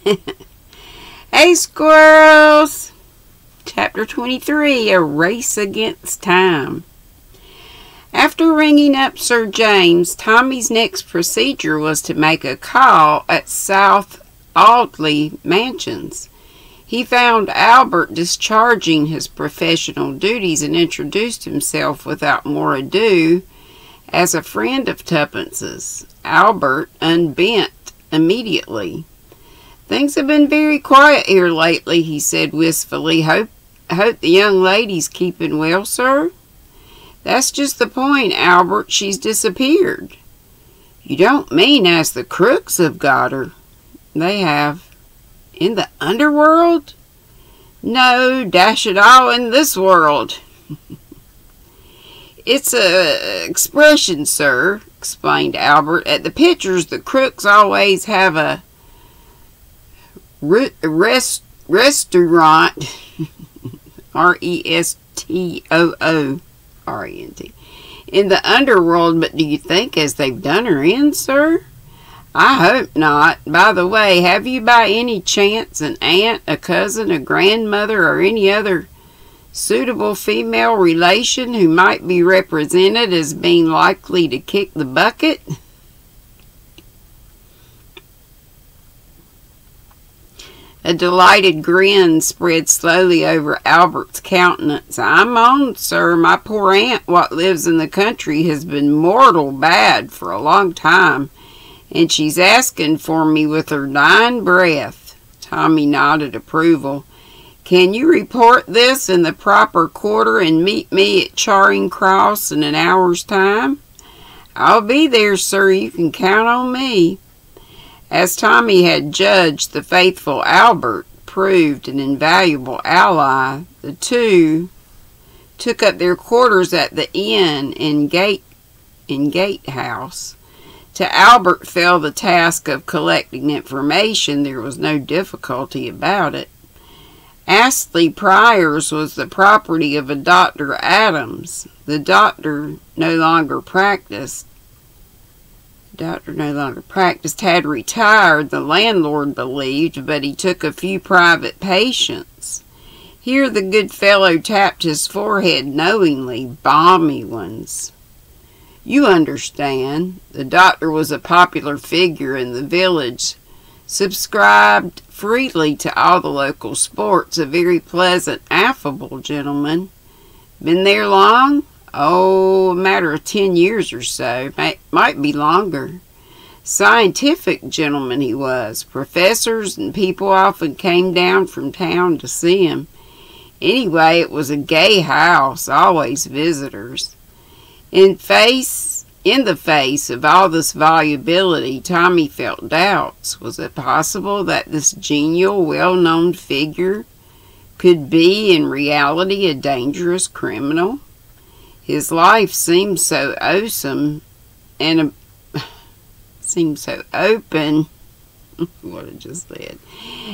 Hey, squirrels! Chapter 23, A Race Against Time. After ringing up Sir James, Tommy's next procedure was to make a call at South Audley Mansions. He found Albert discharging his professional duties and introduced himself without more ado as a friend of Tuppence's. Albert unbent immediately. "Things have been very quiet here lately," he said wistfully. Hope the young lady's keeping well, sir?" "That's just the point, Albert. She's disappeared." "You don't mean as the crooks have got her?" "They have." "In the underworld?" "No, dash it all, in this world." "It's a expression, sir," explained Albert. "At the pictures, the crooks always have a restaurant, R-E-S-T-O-O-R-E-N-T, in the underworld, but do you think as they've done her in, sir?" "I hope not. By the way, have you by any chance an aunt, a cousin, a grandmother, or any other suitable female relation who might be represented as being likely to kick the bucket?" A delighted grin spread slowly over Albert's countenance. "I'm on, sir. My poor aunt, what lives in the country, has been mortal bad for a long time, and she's asking for me with her dying breath." Tommy nodded approval. "Can you report this in the proper quarter and meet me at Charing Cross in an hour's time?" "I'll be there, sir. You can count on me." As Tommy had judged, the faithful Albert proved an invaluable ally. The two took up their quarters at the inn in Gatehouse. To Albert fell the task of collecting information. There was no difficulty about it. Astley Priors was the property of a Dr. Adams. The doctor no longer practiced, had retired, the landlord believed, but he took a few private patients. Here the good fellow tapped his forehead knowingly. Balmy ones. "You understand, the doctor was a popular figure in the village, subscribed freely to all the local sports, a very pleasant, affable gentleman." "Been there long?" "Oh, a matter of 10 years or so. Might be longer." "Scientific gentleman he was. Professors and people often came down from town to see him. Anyway, it was a gay house, always visitors." In the face of all this volubility, Tommy felt doubts. Was it possible that this genial, well-known figure could be in reality a dangerous criminal? His life seemed so awesome and seemed so open, what I just said,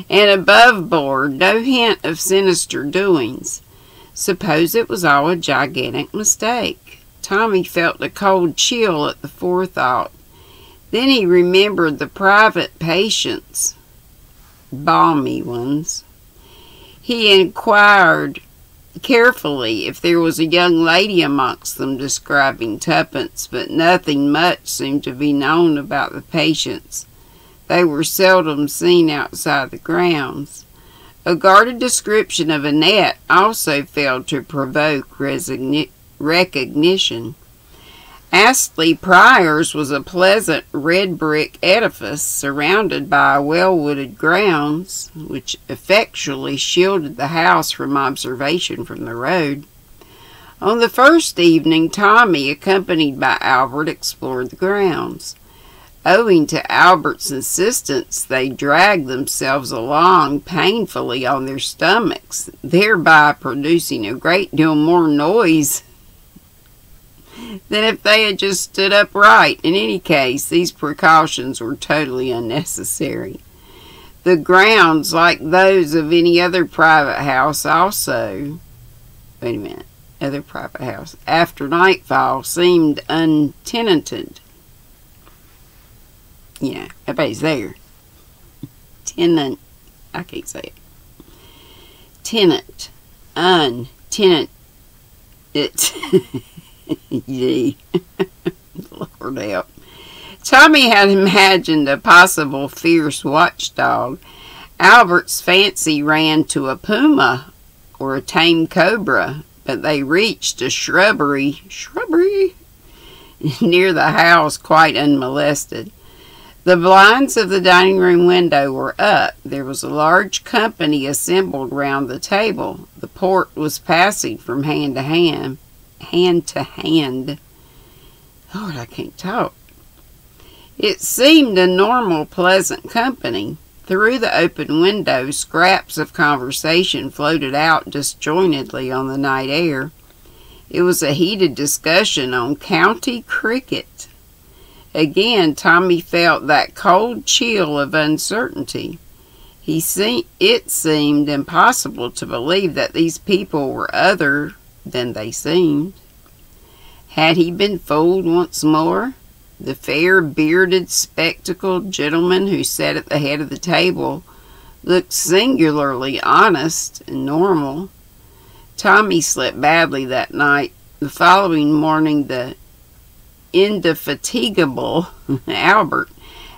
and above board, no hint of sinister doings. Suppose it was all a gigantic mistake? Tommy felt a cold chill at the forethought. Then he remembered the private patients, balmy ones. He inquired carefully if there was a young lady amongst them, describing Tuppence, but nothing much seemed to be known about the patients. They were seldom seen outside the grounds. A guarded description of Annette also failed to provoke recognition. Astley Priors was a pleasant red brick edifice surrounded by well-wooded grounds, which effectually shielded the house from observation from the road. On the first evening, Tommy, accompanied by Albert, explored the grounds. Owing to Albert's insistence, they dragged themselves along painfully on their stomachs, thereby producing a great deal more noise than if they had just stood upright. In any case, these precautions were totally unnecessary. The grounds, like those of any other private house, after nightfall, seemed untenanted. You know, everybody's there. tenant, I can't say it. Tenant, untenant, it. Gee, Lord help. Tommy had imagined a possible fierce watchdog. Albert's fancy ran to a puma or a tame cobra, but they reached a shrubbery near the house quite unmolested. The blinds of the dining room window were up. There was a large company assembled round the table. The port was passing from hand to hand. Lord, I can't talk. It seemed a normal, pleasant company. Through the open window, scraps of conversation floated out disjointedly on the night air. It was a heated discussion on county cricket. Again, Tommy felt that cold chill of uncertainty. It seemed impossible to believe that these people were other than they seemed. Had he been fooled once more? The fair, bearded, spectacled gentleman who sat at the head of the table looked singularly honest and normal. Tommy slept badly that night. The following morning, the indefatigable Albert,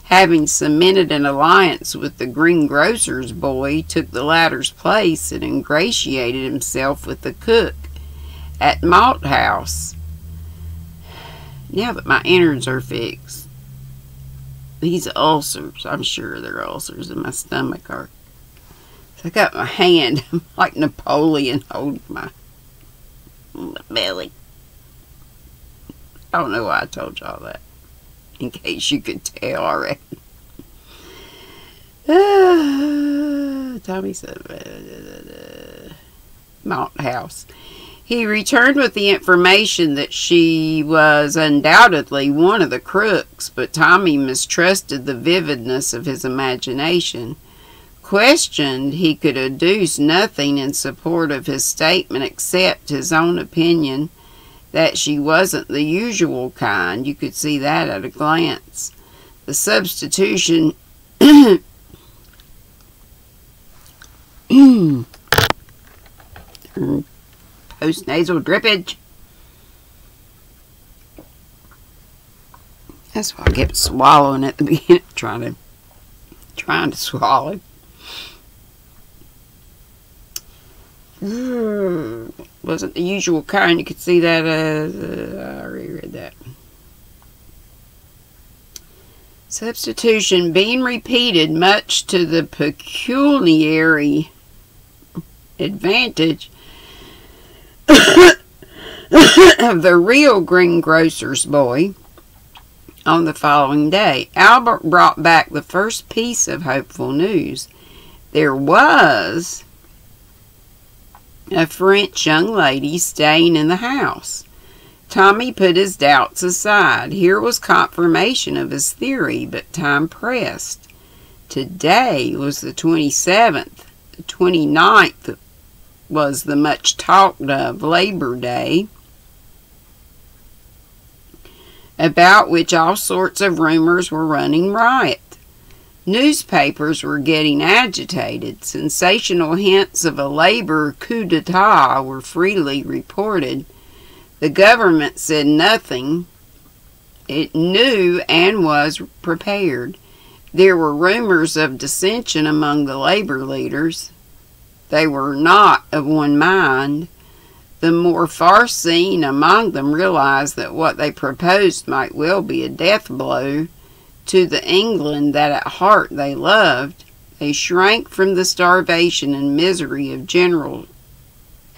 having cemented an alliance with the greengrocer's boy, took the latter's place and ingratiated himself with the cook at Malt House. Now that my innards are fixed, these ulcers, I'm sure they're ulcers in my stomach, are. So I got my hand like Napoleon holding my belly. I don't know why I told y'all that, in case you could tell already. Tommy said, Malt House. He returned with the information that she was undoubtedly one of the crooks, but Tommy mistrusted the vividness of his imagination. Questioned, he could adduce nothing in support of his statement except his own opinion that she wasn't the usual kind. You could see that at a glance. The substitution post-nasal drippage. That's why I kept swallowing at the beginning, trying to swallow. Wasn't the usual kind. You could see that. I already read that. Substitution being repeated, much to the pecuniary advantage of the real greengrocer's boy. On the following day, Albert brought back the first piece of hopeful news. There was a French young lady staying in the house. Tommy put his doubts aside. Here was confirmation of his theory, but time pressed. Today was the 27th. The 29th was the much talked of Labor Day, about which all sorts of rumors were running riot. Newspapers were getting agitated. Sensational hints of a labor coup d'etat were freely reported. The government said nothing. It knew and was prepared. There were rumors of dissension among the labor leaders. They were not of one mind. The more far-seeing among them realized that what they proposed might well be a death blow to the England that at heart they loved. They shrank from the starvation and misery of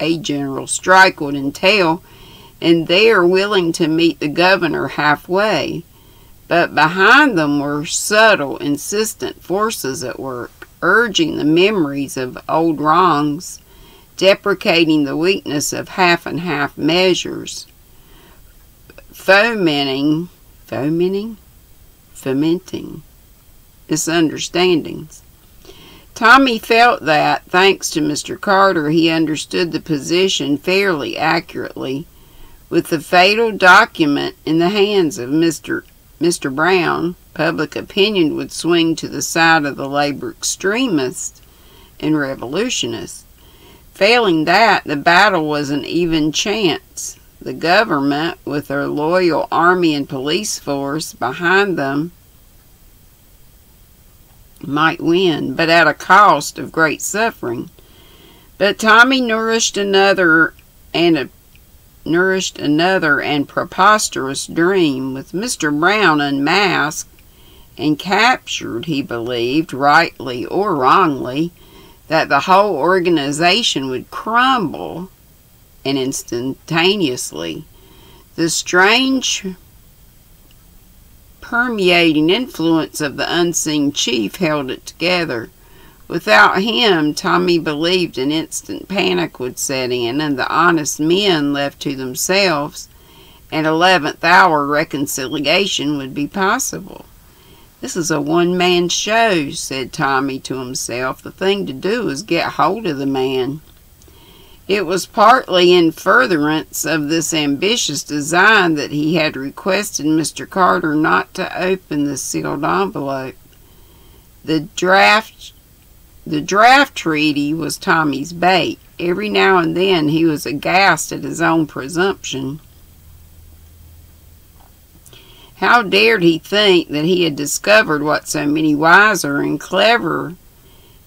a general strike would entail, and they are willing to meet the governor halfway. But behind them were subtle, insistent forces at work, urging the memories of old wrongs, deprecating the weakness of half and half measures, fomenting misunderstandings. Tommy felt that, thanks to Mr. Carter, he understood the position fairly accurately. With the fatal document in the hands of Mr. Mr. Brown, public opinion would swing to the side of the labor extremists and revolutionists. Failing that, the battle was an even chance. The government, with their loyal army and police force behind them, might win, but at a cost of great suffering. But Tommy nourished another and preposterous dream. With Mr. Brown unmasked and captured, he believed, rightly or wrongly, that the whole organization would crumble, and instantaneously. The strange permeating influence of the unseen chief held it together. Without him, Tommy believed an instant panic would set in, and the honest men left to themselves, an 11th hour reconciliation would be possible. "This is a one-man show," said Tommy to himself. "The thing to do is get hold of the man." It was partly in furtherance of this ambitious design that he had requested Mr. Carter not to open the sealed envelope. The draft treaty was Tommy's bait. Every now and then he was aghast at his own presumption. How dared he think that he had discovered what so many wiser and clever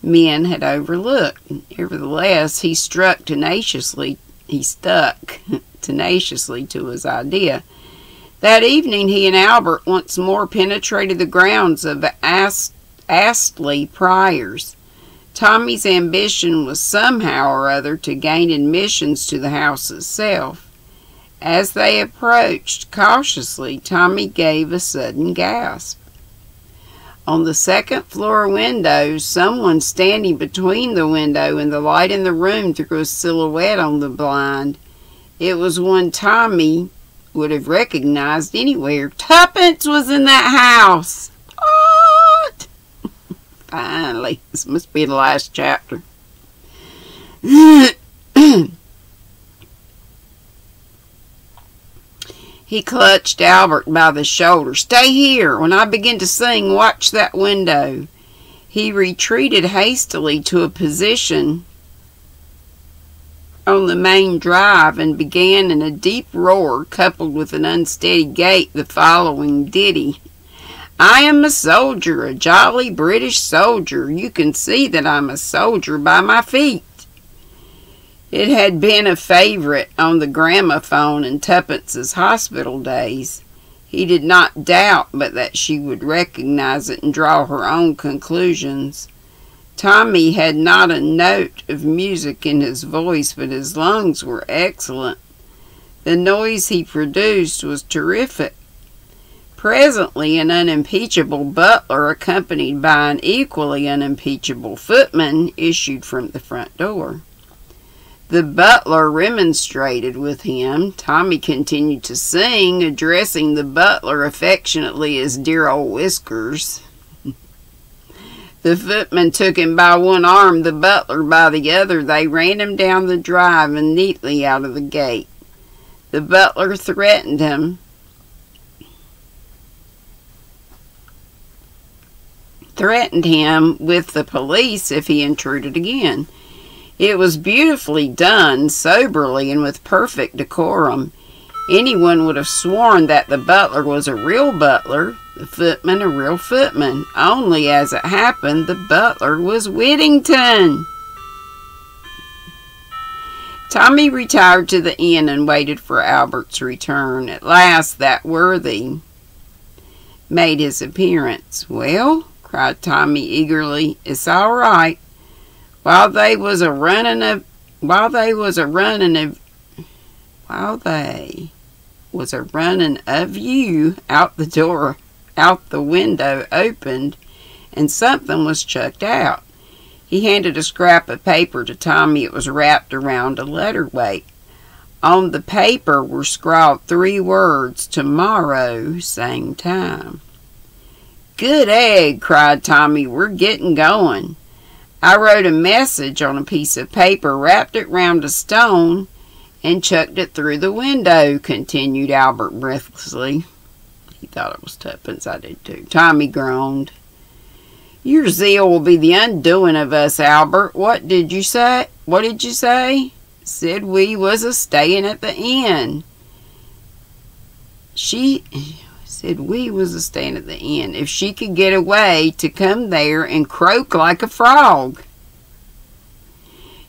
men had overlooked? Nevertheless, he stuck tenaciously to his idea. That evening he and Albert once more penetrated the grounds of Astley Priors. Tommy's ambition was somehow or other to gain admissions to the house itself. As they approached cautiously, Tommy gave a sudden gasp. On the second floor windows, someone standing between the window and the light in the room threw a silhouette on the blind. It was one Tommy would have recognized anywhere. "Tuppence was in that house!" What? Finally, this must be the last chapter. He clutched Albert by the shoulder. "Stay here. When I begin to sing, watch that window." He retreated hastily to a position on the main drive and began in a deep roar, coupled with an unsteady gait, the following ditty. "I am a soldier, a jolly British soldier. You can see that I'm a soldier by my feet." It had been a favorite on the gramophone in Tuppence's hospital days. He did not doubt but that she would recognize it and draw her own conclusions. Tommy had not a note of music in his voice, but his lungs were excellent. The noise he produced was terrific. Presently, an unimpeachable butler, accompanied by an equally unimpeachable footman, issued from the front door. The butler remonstrated with him. Tommy continued to sing, addressing the butler affectionately as "dear old Whiskers." The footman took him by one arm, the butler by the other. They ran him down the drive and neatly out of the gate. The butler threatened him with the police if he intruded again. It was beautifully done, soberly, and with perfect decorum. Anyone would have sworn that the butler was a real butler, the footman a real footman. Only, as it happened, the butler was Whittington. Tommy retired to the inn and waited for Albert's return. At last that worthy made his appearance. "Well," cried Tommy eagerly, "it's all right. While they was a running of you, out the window opened, and something was chucked out." He handed a scrap of paper to Tommy. It was wrapped around a letter weight. On the paper were scrawled 3 words: "Tomorrow, same time." "Good egg!" cried Tommy. "We're getting going." "I wrote a message on a piece of paper, wrapped it round a stone, and chucked it through the window," continued Albert breathlessly. He thought it was tuppence. I did too. Tommy groaned. Your zeal will be the undoing of us, Albert. What did you say? What did you say? Said we was a-staying at the inn. She said we was a-staying at the inn. If she could get away to come there and croak like a frog.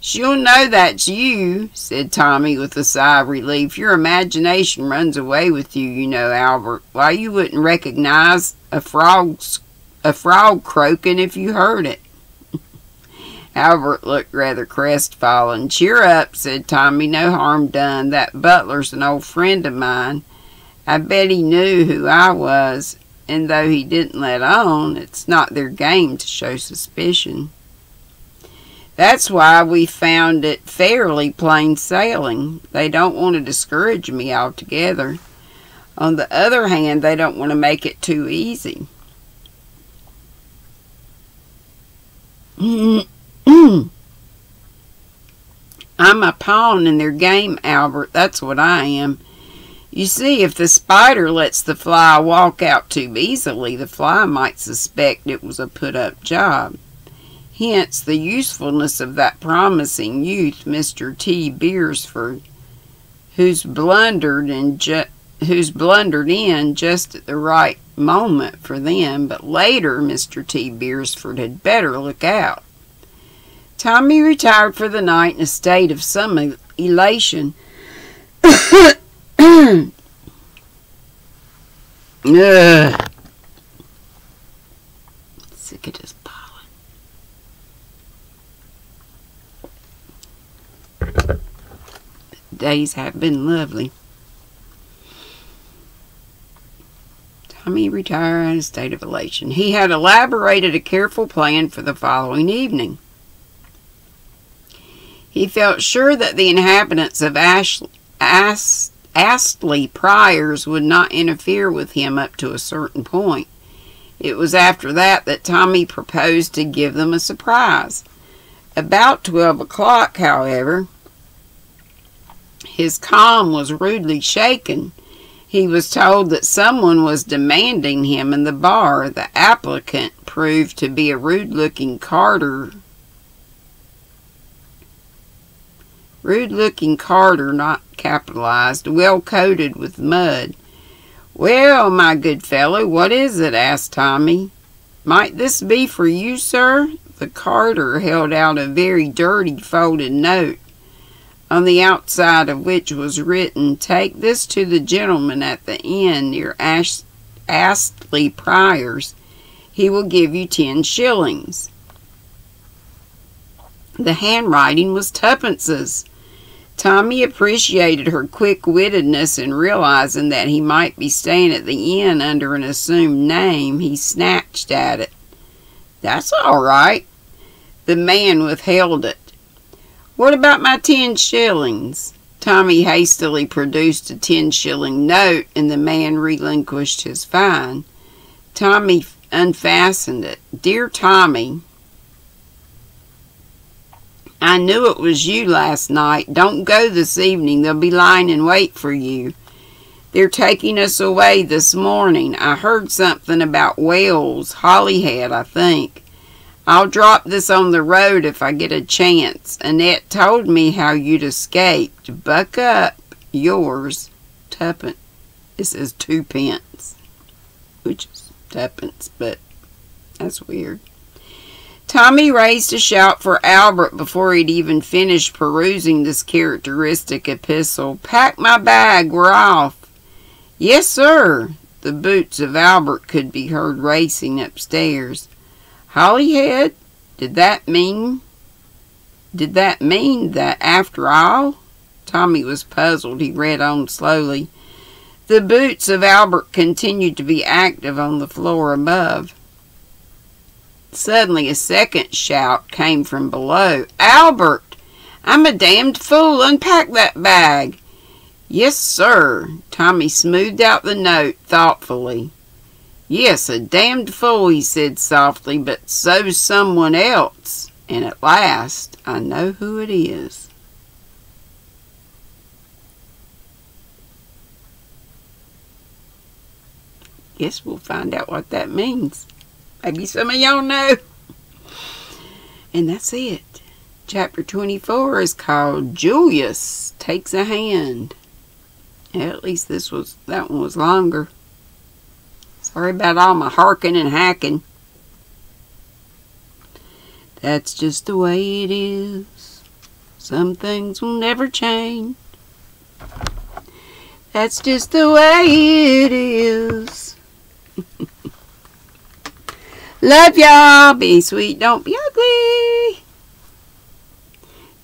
She'll know that's you, said Tommy with a sigh of relief. Your imagination runs away with you, you know, Albert. Why, you wouldn't recognize a frog croaking if you heard it. Albert looked rather crestfallen. Cheer up, said Tommy. No harm done. That butler's an old friend of mine. I bet he knew who I was, and though he didn't let on, it's not their game to show suspicion. That's why we found it fairly plain sailing. They don't want to discourage me altogether. On the other hand, they don't want to make it too easy. I'm a pawn in their game, Albert. That's what I am. You see, if the spider lets the fly walk out too easily, the fly might suspect it was a put-up job. Hence the usefulness of that promising youth, Mr. T. Beresford, who's blundered in just at the right moment for them, but later Mr. T. Beresford had better look out. Tommy retired for the night in a state of some elation. Sick of this pollen. The days have been lovely. Tommy retired in a state of elation. He had elaborated a careful plan for the following evening. He felt sure that the inhabitants of Astley Priors would not interfere with him up to a certain point. It was after that Tommy proposed to give them a surprise. About 12 o'clock, however, his calm was rudely shaken. He was told that someone was demanding him in the bar. The applicant proved to be a rude-looking carter, not capitalized, well coated with mud. Well, my good fellow, what is it? Asked Tommy. Might this be for you, sir? The carter held out a very dirty folded note, on the outside of which was written, Take this to the gentleman at the inn near Astley Priors. He will give you 10 shillings. The handwriting was tuppence's. Tommy appreciated her quick-wittedness, and realizing that he might be staying at the inn under an assumed name, he snatched at it. That's all right. The man withheld it. What about my 10 shillings? Tommy hastily produced a 10-shilling note, and the man relinquished his fine. Tommy unfastened it. Dear Tommy, I knew it was you last night. Don't go this evening. They'll be lying in wait for you. They're taking us away this morning. I heard something about Wales, Holyhead, I think. I'll drop this on the road if I get a chance. Annette told me how you'd escaped. Buck up. Yours, tuppence. It says 2 pence, which is tuppence, but that's weird. Tommy raised a shout for Albert before he'd even finished perusing this characteristic epistle. Pack my bag, we're off. Yes, sir. The boots of Albert could be heard racing upstairs. Holyhead? Did that mean that after all? Tommy was puzzled. He read on slowly. The boots of Albert continued to be active on the floor above. Suddenly a second shout came from below. Albert! I'm a damned fool. Unpack that bag. Yes, sir. Tommy smoothed out the note thoughtfully. Yes, a damned fool, he said softly, but so's someone else. And at last, I know who it is. Guess we'll find out what that means. Maybe some of y'all know. And that's it. Chapter 24 is called Julius Takes a Hand. Yeah, at least that one was longer. Sorry about all my harking and hacking. That's just the way it is. Some things will never change. That's just the way it is. Love y'all. Be sweet. Don't be ugly.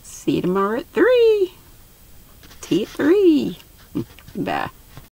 See you tomorrow at 3. Tea at 3. Bye.